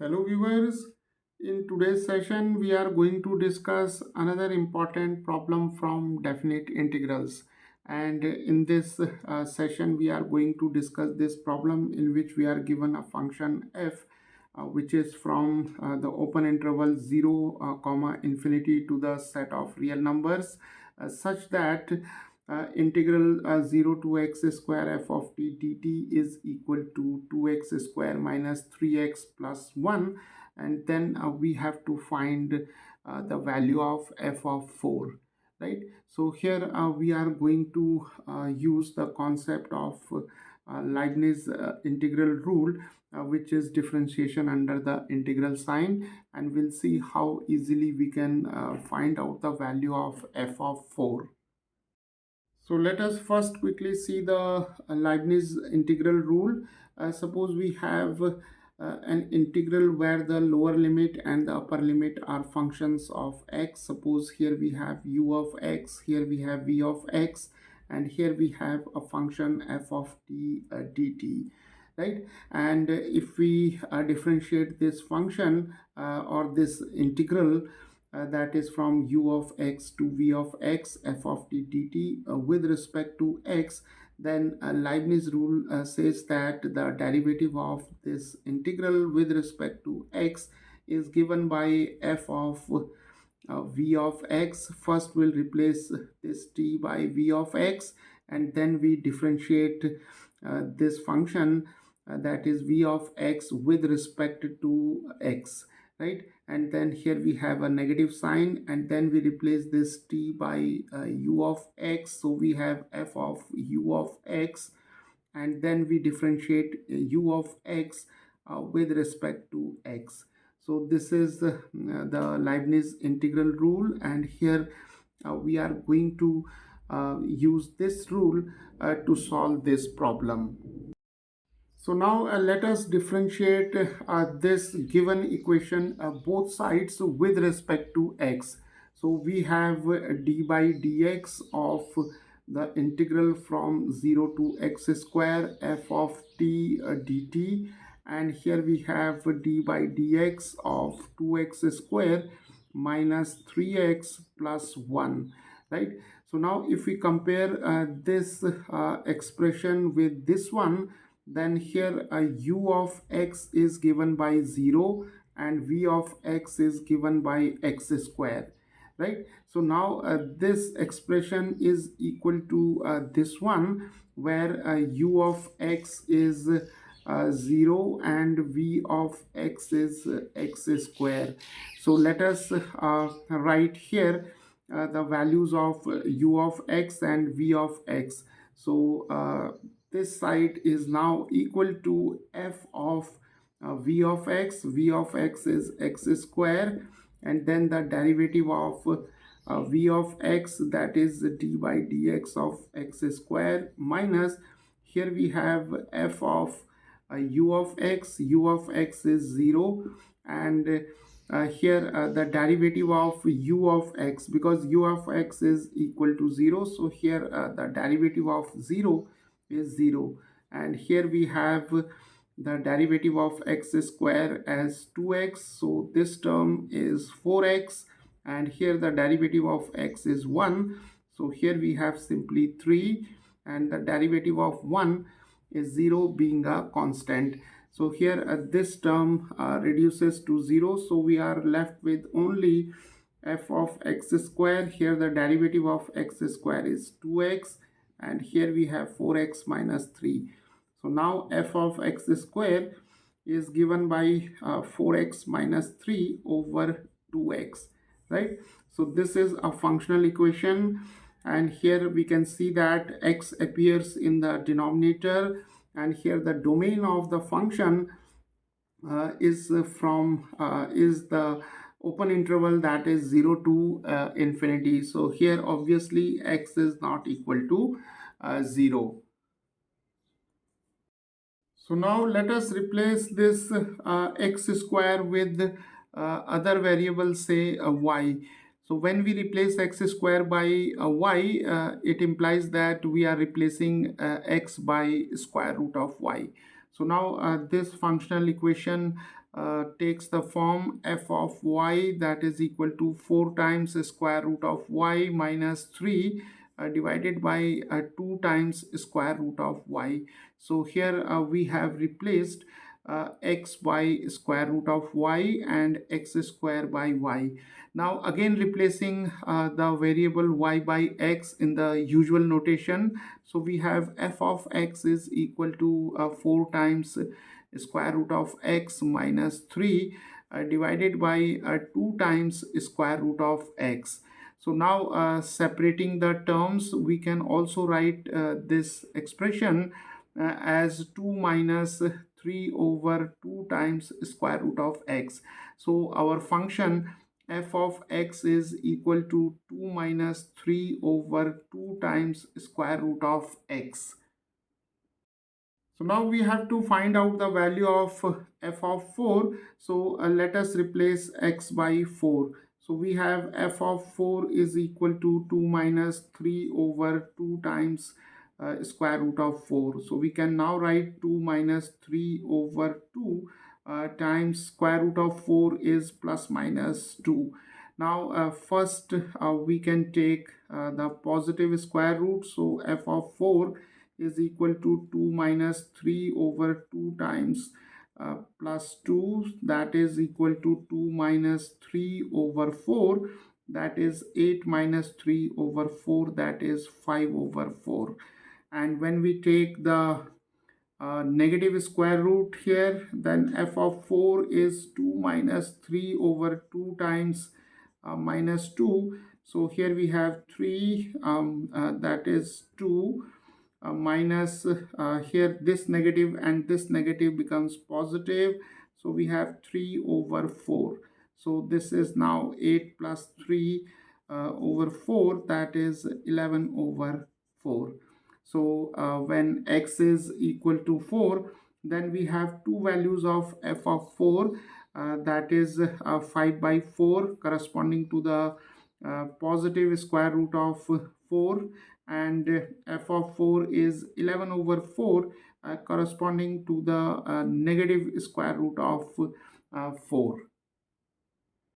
Hello viewers, in today's session we are going to discuss another important problem from definite integrals, and in this session we are going to discuss this problem in which we are given a function f which is from the open interval 0 comma infinity to the set of real numbers such that integral 0 to x square f of t dt is equal to 2x square minus 3x plus 1, and then we have to find the value of f of 4, right? So here we are going to use the concept of Leibniz integral rule, which is differentiation under the integral sign, and we'll see how easily we can find out the value of f of 4. So let us first quickly see the Leibniz integral rule. Suppose we have an integral where the lower limit and the upper limit are functions of x. Suppose here we have u of x, here we have v of x, and here we have a function f of t dt, right? And if we differentiate this function or this integral, that is from u of x to v of x f of t dt with respect to x, then Leibniz rule says that the derivative of this integral with respect to x is given by f of v of x. First we'll replace this t by v of x, and then we differentiate this function, that is v of x with respect to x, right? And then here we have a negative sign, and then we replace this t by u of x, so we have f of u of x, and then we differentiate u of x with respect to x. So this is the Leibniz integral rule, and here we are going to use this rule to solve this problem. So now let us differentiate this given equation both sides with respect to x. So we have d by dx of the integral from 0 to x square f of t dt, and here we have d by dx of 2x square minus 3x plus 1, right? So now if we compare this expression with this one, then here u of x is given by 0 and v of x is given by x square, right? So now this expression is equal to this one, where u of x is 0 and v of x is x square. So let us write here the values of u of x and v of x. So this side is now equal to f of v of x. V of x is x square, and then the derivative of v of x, that is d by dx of x square, minus here we have f of u of x. U of x is 0, and here the derivative of u of x, because u of x is equal to 0, so here the derivative of 0 is 0, and here we have the derivative of x square as 2x, so this term is 4x, and here the derivative of x is 1, so here we have simply 3, and the derivative of 1 is 0, being a constant. So here this term reduces to 0, so we are left with only f of x square. Here the derivative of x square is 2x, and here we have 4x minus 3. So now f of x square is given by 4x minus 3 over 2x, right? So this is a functional equation, and here we can see that x appears in the denominator, and here the domain of the function is the open interval, that is 0 to infinity. So here obviously x is not equal to 0. So now let us replace this x square with other variables, say y. So when we replace x square by y, it implies that we are replacing x by square root of y. So now this functional equation takes the form f of y, that is equal to 4 times square root of y minus 3 divided by 2 times square root of y. So here we have replaced x by square root of y and x square by y. Now again replacing the variable y by x in the usual notation. So we have f of x is equal to 4 times square root of x minus 3 divided by 2 times square root of x. So now separating the terms, we can also write this expression as 2 minus 3 over 2 times square root of x. So our function f of x is equal to 2 minus 3 over 2 times square root of x. So now we have to find out the value of f of 4. So let us replace x by 4. So we have f of 4 is equal to 2 minus 3 over 2 times square root of 4. So we can now write 2 minus 3 over 2 times square root of 4 is plus minus 2. Now first we can take the positive square root. So f of 4 is equal to 2 minus 3 over 2 times plus 2, that is equal to 2 minus 3 over 4, that is 8 minus 3 over 4, that is 5 over 4. And when we take the negative square root here, then f of 4 is 2 minus 3 over 2 times minus 2. So here we have 3, that is 2 minus here this negative and this negative becomes positive. So we have 3 over 4. So this is now 8 plus 3 over 4, that is 11 over 4. So when x is equal to 4, then we have two values of f of 4, that is 5 by 4 corresponding to the positive square root of 4, and f of 4 is 11 over 4 corresponding to the negative square root of 4.